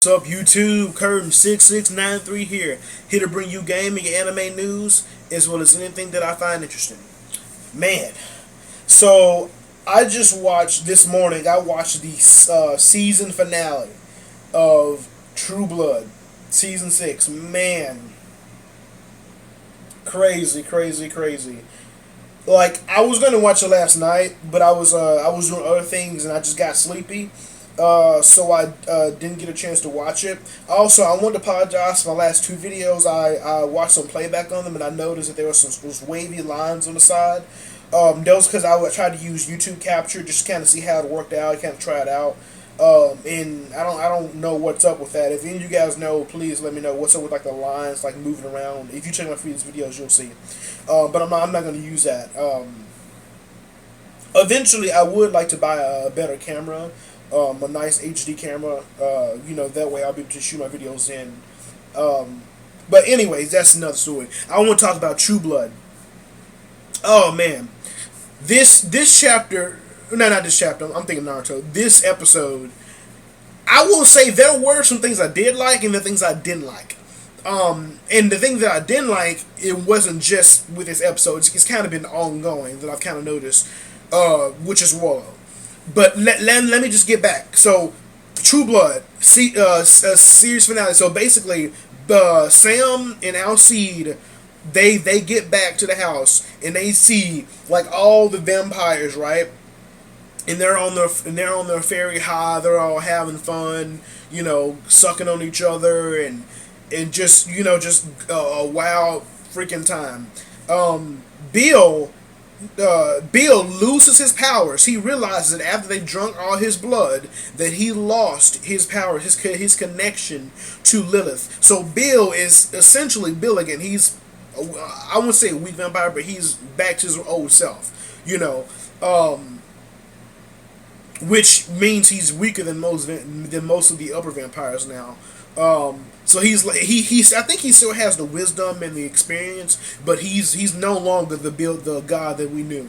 What's up, YouTube? Curtain6693 here to bring you gaming and anime news as well as anything that I find interesting. Man, so I just watched this morning. I watched the season finale of True Blood, season 6. Man, crazy, crazy, crazy. Like I was gonna watch it last night, but I was doing other things and I just got sleepy. So I didn't get a chance to watch it. Also, I want to apologize for my last two videos. I watched some playback on them, and I noticed that there was some wavy lines on the side. That was because tried to use YouTube Capture just to kind of see how it worked out, kind of try it out. And I don't know what's up with that. If any of you guys know, please let me know what's up with like the lines like moving around. If you check my previous videos, you'll see. But I'm not going to use that. Eventually, I would like to buy a better camera, a nice HD camera. That way I'll be able to shoot my videos in. But anyways, that's another story. I want to talk about True Blood. Oh man, this chapter. No, not this chapter. I'm thinking Naruto. This episode, I will say there were some things I did like and the things I didn't like. And the thing that I didn't like, it wasn't just with this episode. It's kind of been ongoing that I've kind of noticed, which is Warlow. But let me just get back. So, True Blood, series finale. So basically, Sam and Alcide, they get back to the house and they see like all the vampires, right? And they're on their fairy high. They're all having fun, sucking on each other and just a wild freaking time. Bill Bill loses his powers. He realizes that after they drunk all his blood, that he lost his power, his connection to Lilith. So Bill is essentially Bill again. I wouldn't say a weak vampire, but he's back to his old self. Which means he's weaker than most of the upper vampires now. So he's I think he still has the wisdom and the experience, but he's no longer the god that we knew,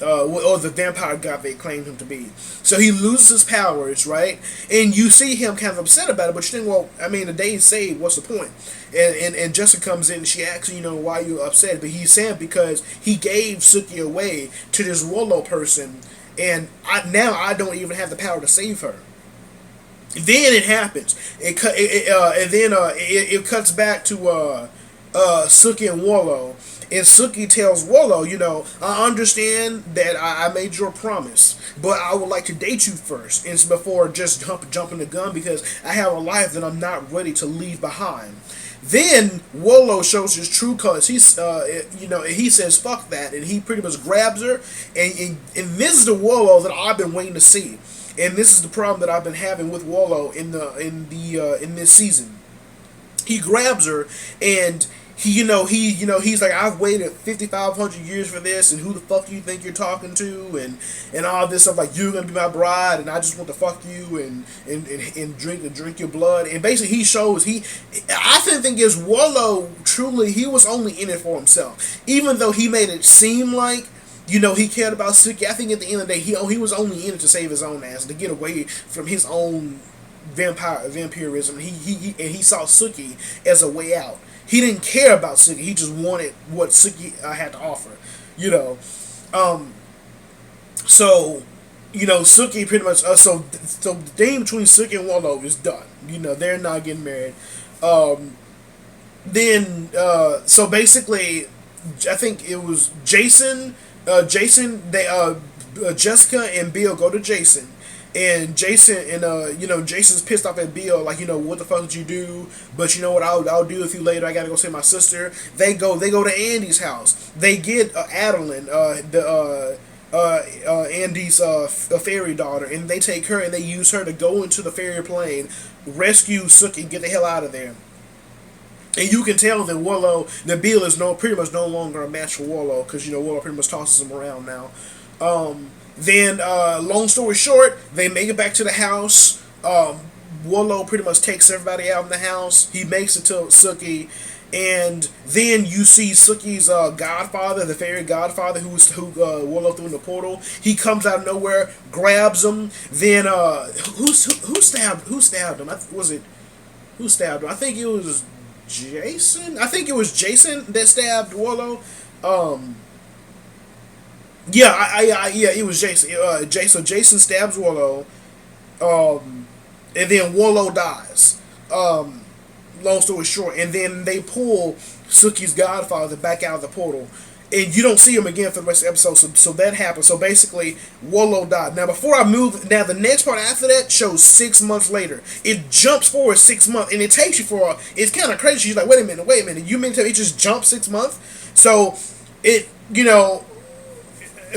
or the vampire god they claimed him to be. So he loses his powers, right? And you see him kind of upset about it, but you think, well, I mean, the day he's saved, what's the point? And Jessica comes in and she asks, why you upset? But he's sad because he gave Suki away to this Warlow person, and now I don't even have the power to save her. Then it happens. It cuts back to Suki and Warlow, and Suki tells Warlow, I understand that I made you a promise, but I would like to date you first, and before just jumping the gun because I have a life that I'm not ready to leave behind. Then Warlow shows his true colors. He says fuck that, and he pretty much grabs her, and this is the Warlow that I've been waiting to see. And this is the problem that I've been having with Warlow in this season. He grabs her and he's like, I've waited 5,500 years for this, and who the fuck do you think you're talking to, and all this stuff, like, you're gonna be my bride, and I just want to fuck you and drink your blood. And basically he shows I think is Warlow truly, he was only in it for himself, even though he made it seem like he cared about Suki. I think at the end of the day, he was only in it to save his own ass, to get away from his own vampirism. He saw Suki as a way out. He didn't care about Suki. He just wanted what Suki had to offer. So Suki pretty much. So the thing between Suki and Warlow is done. They're not getting married. So basically, I think it was Jason. Jessica and Bill go to Jason, and Jason's pissed off at Bill, like, what the fuck did you do? But you know what, I'll do with you later. I gotta go see my sister. They go to Andy's house. They get Adeline, Andy's fairy daughter, and they take her and they use her to go into the fairy plane, rescue Suki, and get the hell out of there. And you can tell that Bill is pretty much no longer a match for Warlow, because Warlow pretty much tosses him around now. Then, long story short, they make it back to the house. Warlow pretty much takes everybody out in the house. He makes it to Suki, and then you see Suki's godfather, the fairy godfather, who Warlow threw in the portal. He comes out of nowhere, grabs him. Then who stabbed him? Was it? Who stabbed him? I think it was Jason. I think it was Jason that stabbed Warlow. Um, yeah, yeah, it was Jason. Jason stabs Warlow, and then Warlow dies. Um, long story short, and then they pull Suki's godfather back out of the portal, and you don't see him again for the rest of the episode. So that happens. So basically, Warlow died. Now, before I move, now the next part after that shows 6 months later. It jumps forward 6 months, and it takes you for. It's kind of crazy. She's like, wait a minute. You mean to tell me it just jumped 6 months? So it,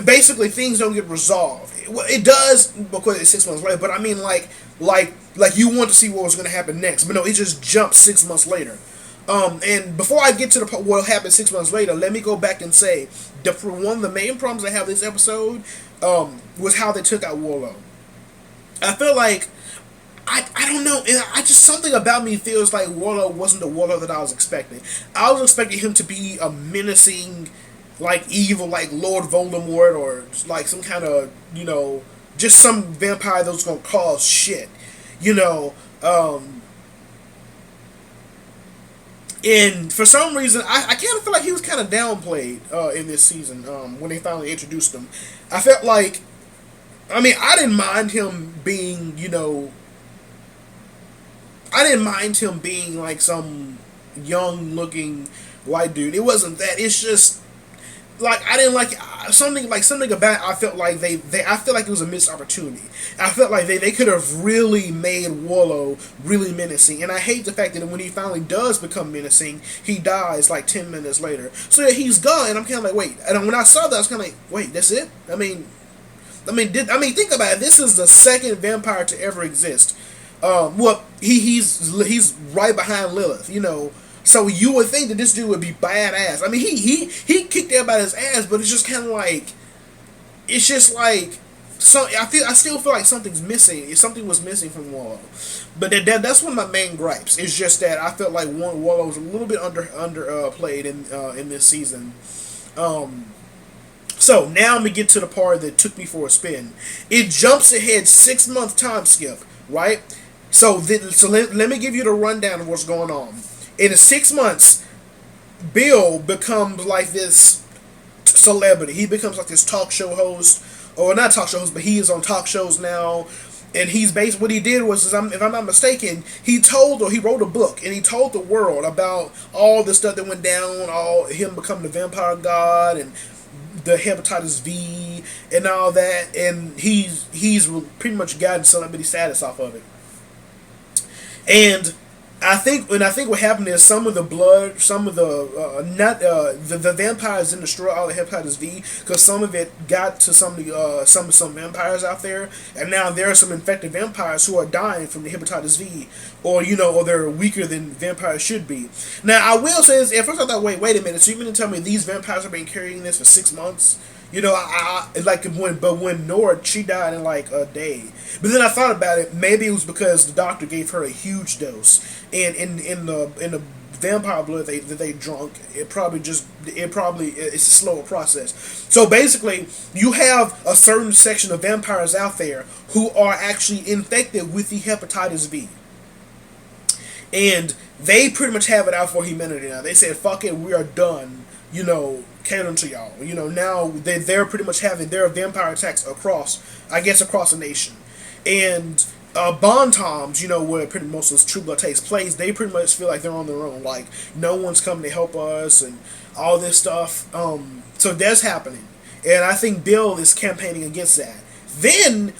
basically things don't get resolved. It does because it's 6 months later. But I mean, like you want to see what was going to happen next, but no, it just jumps 6 months later. And before I get to the part what happened 6 months later, let me go back and say one of the main problems I have this episode was how they took out Warlow. I feel like I don't know. I just something about me feels like Warlow wasn't the Warlow that I was expecting. I was expecting him to be a menacing, like evil, like Lord Voldemort, or like some kind of just some vampire that was gonna cause shit, you know. And for some reason, I kind of feel like he was kind of downplayed in this season when they finally introduced him. I felt like, I mean, I didn't mind him being, I didn't mind him being like some young-looking white dude. It wasn't that. It's just like I didn't like something about it. I felt like I feel like it was a missed opportunity. I felt like they could have really made Warlow really menacing, and I hate the fact that when he finally does become menacing, he dies like 10 minutes later. So yeah, he's gone, and I'm kind of like, wait. And when I saw that, I was kind of like, wait, that's it? I mean, think about it. This is the second vampire to ever exist. Well, he's right behind Lilith, So you would think that this dude would be badass. I mean, he kicked everybody's ass, but it's just kind of like, it's just like, I still feel like something's missing. Something was missing from Warlow, but that's one of my main gripes. It's just that I felt like Warlow was a little bit under played in this season. So now I'm gonna get to the part that took me for a spin. It jumps ahead 6 month time skip, right? So let me give you the rundown of what's going on. In the 6 months, Bill becomes like this celebrity. He becomes like this talk show host, or not talk show host, but he is on talk shows now. And he's based. What he did was, if I'm not mistaken, he wrote a book and he told the world about all the stuff that went down, all him becoming the vampire god and the hepatitis V and all that. And he's pretty much gotten celebrity status off of it. And I think what happened is some of the blood, some of the vampires didn't destroy all the hepatitis V, because some of it got to some vampires out there, and now there are some infected vampires who are dying from the hepatitis V, or they're weaker than vampires should be. Now I will say this, at first I thought, wait a minute, so you mean to tell me these vampires have been carrying this for 6 months? When Nord, she died in like a day. But then I thought about it. Maybe it was because the doctor gave her a huge dose, and in the vampire blood that they drunk, it's a slower process. So basically, you have a certain section of vampires out there who are actually infected with the hepatitis V, and they pretty much have it out for humanity now. They said, "Fuck it, we are done." Catering to y'all. Now they're pretty much having their vampire attacks across the nation. And Bontoms, where pretty most of this True Blood takes place, they pretty much feel like they're on their own. Like, no one's coming to help us and all this stuff. So that's happening. And I think Bill is campaigning against that. Then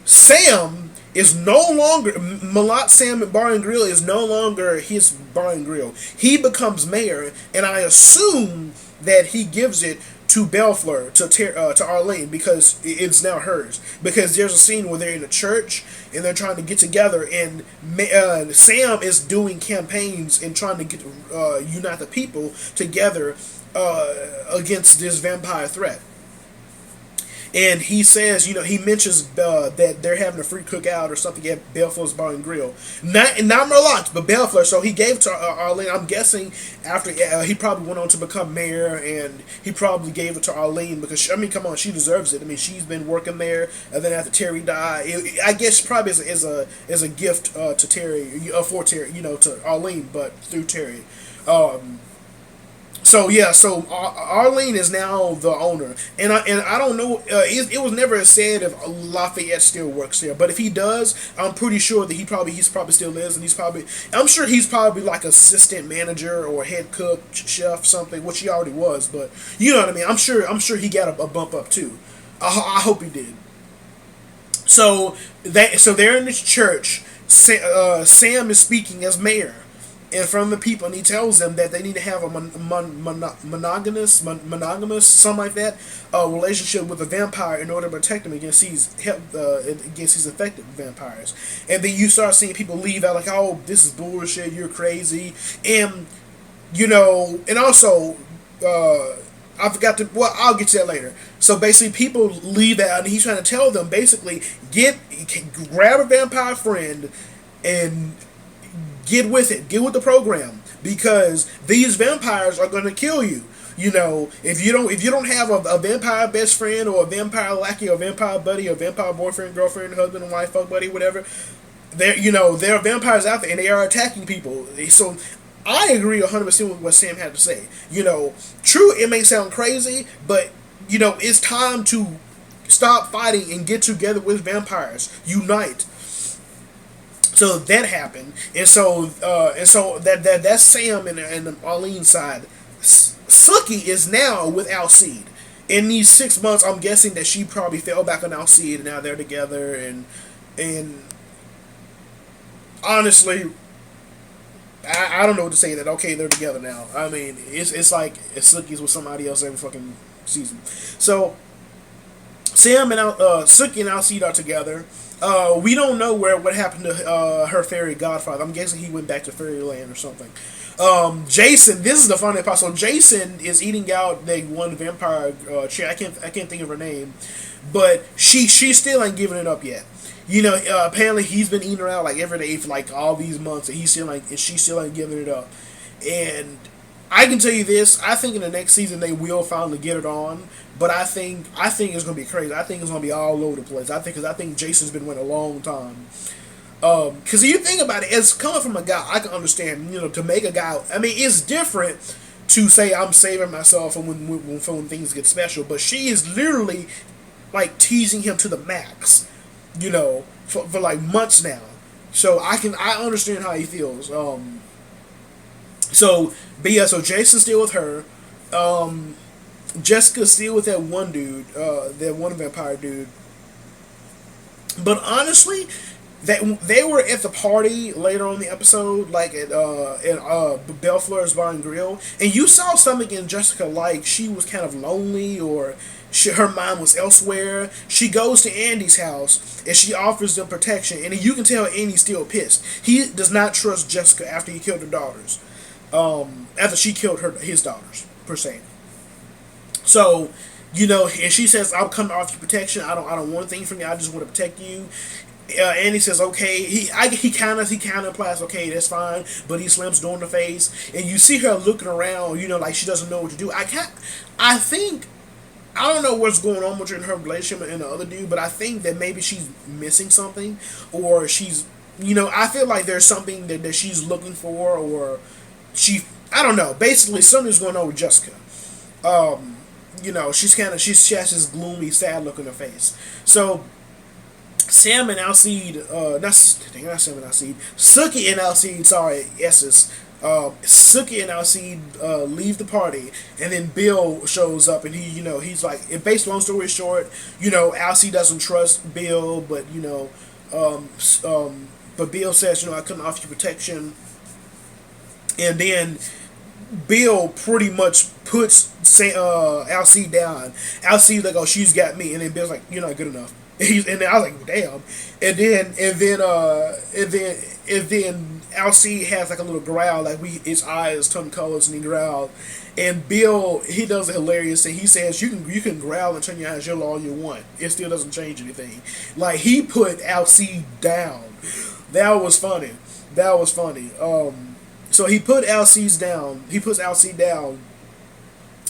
Sam is no longer, Malat Sam Bar and Grill is no longer his Bar and Grill. He becomes mayor, and I assume that he gives it to Bellefleur, to Arlene, because it's now hers. Because there's a scene where they're in a church and they're trying to get together, and Sam is doing campaigns and trying to get unite the people together against this vampire threat. And he says, he mentions that they're having a free cookout or something at Belfleur's Bar and Grill. Not Merlot, but Belfleur. So he gave to Arlene. I'm guessing after he probably went on to become mayor, and he probably gave it to Arlene because, I mean, come on, she deserves it. I mean, she's been working there, and then after Terry died, I guess probably as a gift to Terry, for Terry, to Arlene, but through Terry. So yeah, so Arlene is now the owner, and I don't know. It was never said if Lafayette still works there, but if he does, I'm pretty sure that he's probably still is, and I'm sure he's probably like assistant manager or head cook, chef, something, which he already was. But you know what I mean. I'm sure he got a bump up too. I hope he did. So they're in this church. Sam is speaking as mayor in front of the people, and he tells them that they need to have a monogamous, something like that, relationship with a vampire in order to protect them against these affected vampires. And then you start seeing people leave out like, oh, this is bullshit, you're crazy, and and also. I forgot to. Well, I'll get to that later. So basically, people leave out, and he's trying to tell them basically grab a vampire friend and get with it. Get with the program because these vampires are going to kill you. If you don't have a vampire best friend or a vampire lackey or a vampire buddy or a vampire boyfriend, girlfriend, husband and wife, fuck buddy, whatever, there are vampires out there and they are attacking people. So I agree 100% with what Sam had to say. True, it may sound crazy, but it's time to stop fighting and get together with vampires. Unite. So that happened, and so that's Sam and Arlene's side. Sookie is now with Alcide. In these 6 months, I'm guessing that she probably fell back on Alcide, and now they're together. And honestly, I don't know what to say. That okay, they're together now. I mean, it's like Sookie's with somebody else every fucking season. So Sam and Sookie and Alcide are together. We don't know what happened to her fairy godfather. I'm guessing he went back to fairyland or something. Jason, this is the funny part. So Jason is eating out the one vampire chick. I can't think of her name, but she still ain't giving it up yet. Apparently he's been eating her out like every day for like all these months, and she still ain't giving it up. And I can tell you this: I think in the next season they will finally get it on. But I think it's gonna be crazy. I think it's gonna be all over the place. I think Jason's been waiting a long time. Because you think about it, as coming from a guy, I can understand. To make a guy, I mean, it's different to say I'm saving myself for when things get special. But she is literally like teasing him to the max. For like months now. So I understand how he feels. So Jason's still with her. Jessica's still with that one dude, that one vampire dude. But honestly, that they were at the party later on in the episode, like at Belfleur's Bar and Grill, and you saw something in Jessica like she was kind of lonely or her mind was elsewhere. She goes to Andy's house and she offers them protection, and you can tell Andy's still pissed. He does not trust Jessica after he killed her daughters. After she killed his daughters per se. So, and she says, "I'll come to offer you protection. I don't want anything from you. I just want to protect you." And he says, "Okay." He kind of implies, "Okay, that's fine." But he slams door in the face, and you see her looking around, like she doesn't know what to do. I don't know what's going on with her in her relationship and the other dude, but I think that maybe she's missing something, or she's, I feel like there's something that she's looking for, or I don't know. Basically, something's going on with Jessica. She has this gloomy, sad look on her face. So Sam and Alcide, not Sam and Alcide, Sookie and Alcide, sorry, S's. Sookie and Alcide leave the party, and then Bill shows up, and he's like, based long story short, Alcide doesn't trust Bill, but but Bill says, I couldn't offer you protection, and then Bill pretty much puts Alcide down. Alcide's like, "Oh, she's got me," and then Bill's like, "You're not good enough." And I was like, damn. And then Alcide has like a little growl, like his eyes turn colors and he growled. And Bill, he does a hilarious thing. He says you can growl and turn your eyes yellow all you want. It still doesn't change anything. Like he put Alcide down. That was funny. That was funny. So he put Alcide down. He puts Alcide down.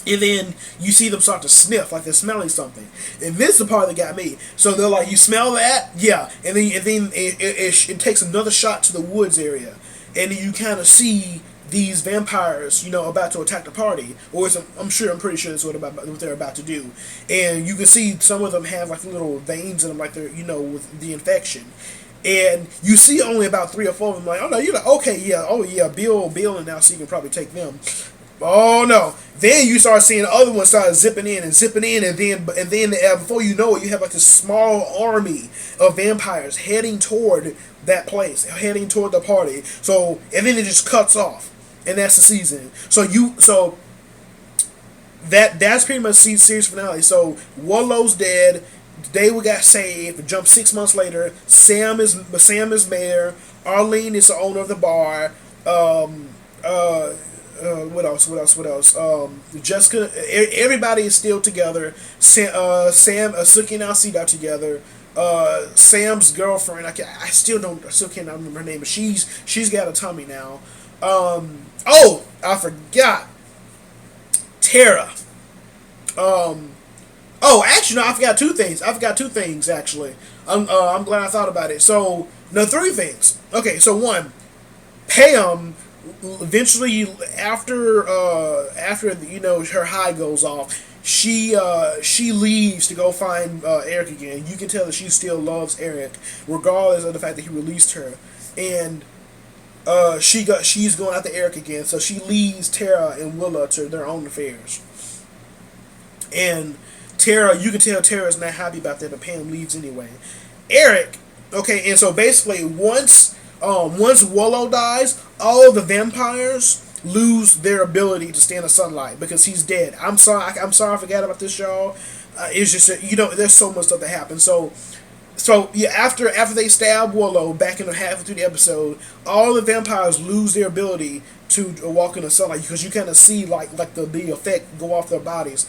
And then you see them start to sniff, like they're smelling something. And this is the part that got me. So they're like, "You smell that?" Yeah. And then it takes another shot to the woods area, and you kind of see these vampires, about to attack the party. Or I'm pretty sure that's what they're about to do. And you can see some of them have like little veins in them, like they're with the infection. And you see only about 3 or 4 of them. Like, oh no, you're like, okay, yeah, oh yeah, Bill, and now so you can probably take them. Oh no! Then you start seeing the other ones start zipping in, and then before you know it, you have like this small army of vampires heading toward that place, heading toward the party. So and then it just cuts off, and that's the season. So that's pretty much the series finale. So Warlow's dead. David got saved. Jump 6 months later. Sam is mayor. Arlene is the owner of the bar. What else? Jessica, everybody is still together. Suki and Alcide are together. Sam's girlfriend, I still can't remember her name, but she's got a tummy now. Oh, I forgot. Tara. Oh, actually, no, I forgot 2 things. Actually. I'm glad I thought about it. So, no, 3 things. Okay, so 1, Pam. Eventually, after her high goes off, she leaves to go find Eric again. You can tell that she still loves Eric, regardless of the fact that he released her. And she's going after Eric again, so she leaves Tara and Willa to their own affairs. And Tara, you can tell Tara's not happy about that, but Pam leaves anyway. Eric, okay, and so basically once Warlow dies, all the vampires lose their ability to stand the sunlight because he's dead. I'm sorry I forgot about this, y'all. It's just there's so much stuff that happens. So yeah, after they stab Warlow back in the half through the episode, all the vampires lose their ability to walk in the sunlight because you kind of see like the effect go off their bodies.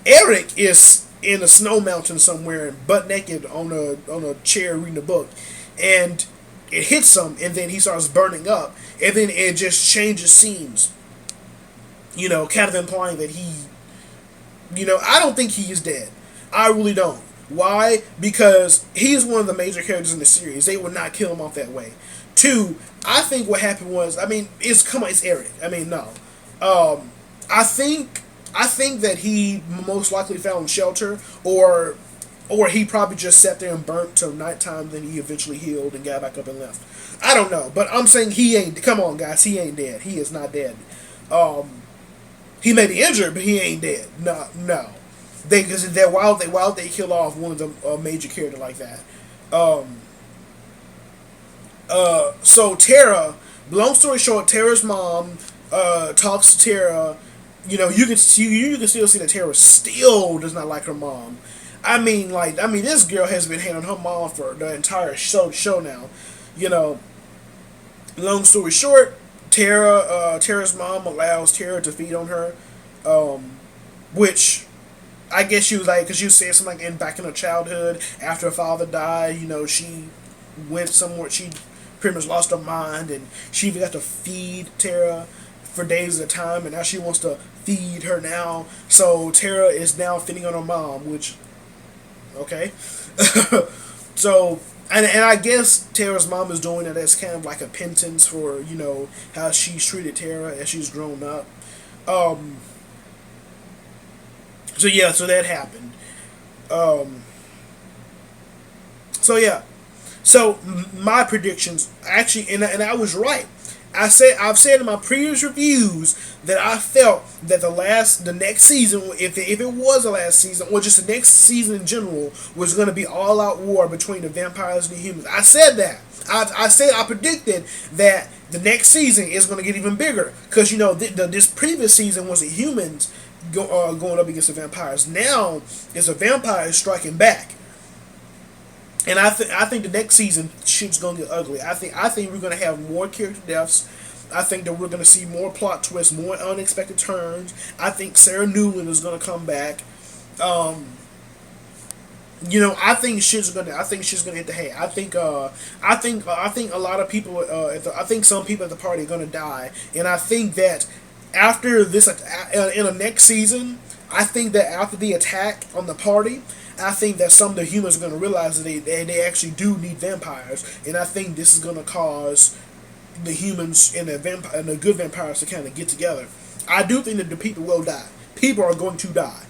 Eric is in a snow mountain somewhere, butt naked on a chair reading a book, and it hits him, and then he starts burning up, and then it just changes scenes. Kind of implying that he, I don't think he is dead. I really don't. Why? Because he's one of the major characters in the series. They would not kill him off that way. 2, I think what happened was, it's Eric. No. I think that he most likely found shelter, or he probably just sat there and burnt till nighttime, then he eventually healed and got back up and left. I don't know, but I'm saying he ain't, come on guys, he ain't dead. He is not dead. He may be injured, but he ain't dead. No. Because why would they kill off one of the major character like that? So Tara, long story short, Tara's mom talks to Tara. You can still see that Tara still does not like her mom. This girl has been hating on her mom for the entire show now. Long story short, Tara's mom allows Tara to feed on her, which I guess she was like, because she said something like back in her childhood after her father died. She went somewhere. She pretty much lost her mind, and she got to feed Tara for days at a time, and now she wants to feed her now. So Tara is now feeding on her mom, which. Okay. So, and I guess Tara's mom is doing it as kind of like a penance for, how she's treated Tara as she's grown up. So that happened. So my predictions, actually, and I was right. I've said in my previous reviews that I felt that the next season, if it was the last season, or just the next season in general, was going to be all-out war between the vampires and the humans. I said that. I predicted that the next season is going to get even bigger because this previous season was the humans going up against the vampires. Now it's the vampires striking back. And I think the next season shit's gonna get ugly. I think we're gonna have more character deaths. I think that we're gonna see more plot twists, more unexpected turns. I think Sarah Newland is gonna come back. Um, I think shit's gonna hit the hay. I think a lot of people. I think some people at the party are gonna die, and I think that after this, in the next season, I think that after the attack on the party, I think that some of the humans are gonna realize that they actually do need vampires, and I think this is gonna cause the humans and the good vampires to kind of get together. I do think that the people will die. People are going to die.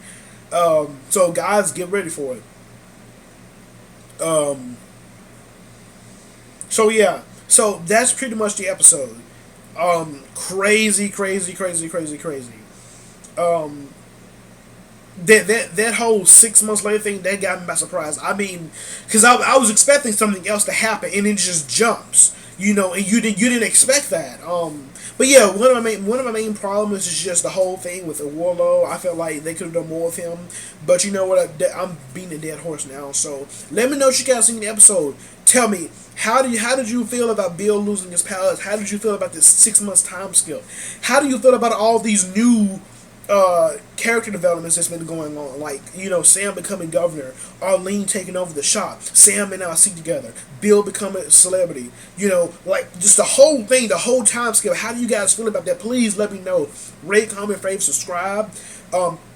So guys, get ready for it. Um, so yeah, so that's pretty much the episode. Crazy, crazy, crazy, crazy, crazy. Um, that whole 6 months later thing that got me by surprise. I mean, because I was expecting something else to happen, and it just jumps, and you didn't expect that. But yeah, one of my main problems is just the whole thing with the Warlow. I felt like they could have done more with him, but you know what? I'm beating a dead horse now. So let me know what you guys think of the episode. Tell me how did you feel about Bill losing his powers? How did you feel about this 6 months time skip? How do you feel about all these new character developments that's been going on, like Sam becoming governor, Arlene taking over the shop, Sam and Alcee together, Bill becoming a celebrity, like just the whole thing, the whole time scale. How do you guys feel about that? Please let me know. Rate, comment, favorite, subscribe.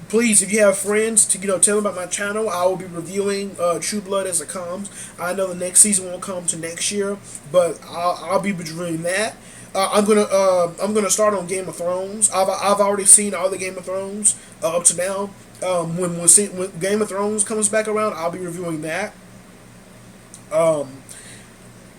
Please, if you have friends, to tell them about my channel. I will be reviewing True Blood as it comes. I know the next season won't come to next year, but I'll be reviewing that. I'm gonna start on Game of Thrones. I've already seen all the Game of Thrones up to now. When Game of Thrones comes back around, I'll be reviewing that. Um,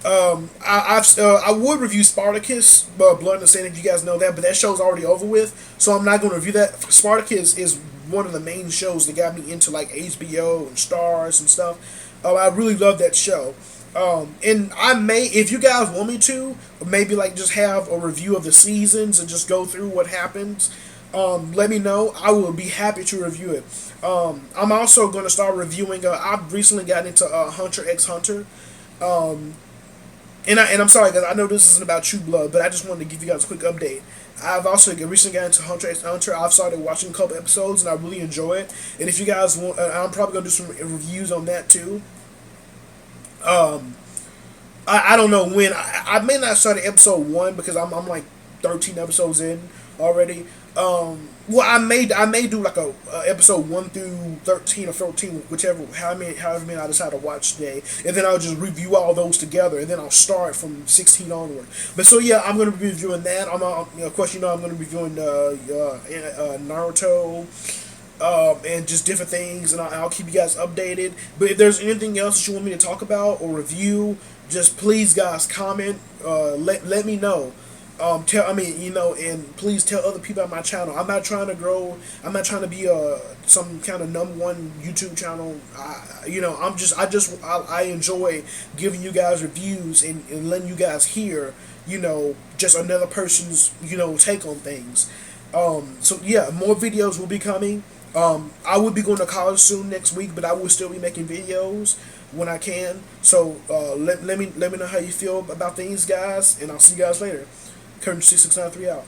I would review Spartacus, Blood and Sand, if you guys know that, but that show's already over with, so I'm not going to review that. Spartacus is one of the main shows that got me into like HBO and Stars and stuff. I really love that show. And I may, if you guys want me to, maybe like just have a review of the seasons and just go through what happens. Let me know. I will be happy to review it. I'm also going to start reviewing. I've recently gotten into Hunter x Hunter. Um, and I'm sorry guys, I know this isn't about True Blood, but I just wanted to give you guys a quick update. I've also recently got into Hunter x Hunter. I've started watching a couple episodes and I really enjoy it. And if you guys want, I'm probably gonna do some reviews on that too. Um, I don't know when. I may not start at episode 1 because I'm like 13 episodes in already. Well, I may do like a episode 1 through 13 or 14, whichever however many I decide to watch today, and then I'll just review all those together, and then I'll start from 16 onward. But so yeah, I'm gonna be reviewing that. Of course, I'm gonna be reviewing Naruto. And just different things, and I'll keep you guys updated. But if there's anything else that you want me to talk about or review, just please, guys, comment. Let me know. And please tell other people about my channel. I'm not trying to grow. I'm not trying to be some kind of #1 YouTube channel. I enjoy giving you guys reviews and letting you guys hear, just another person's, take on things. So yeah, more videos will be coming. I will be going to college soon next week, but I will still be making videos when I can. So let me know how you feel about things, guys, and I'll see you guys later. Curtain 6693 out.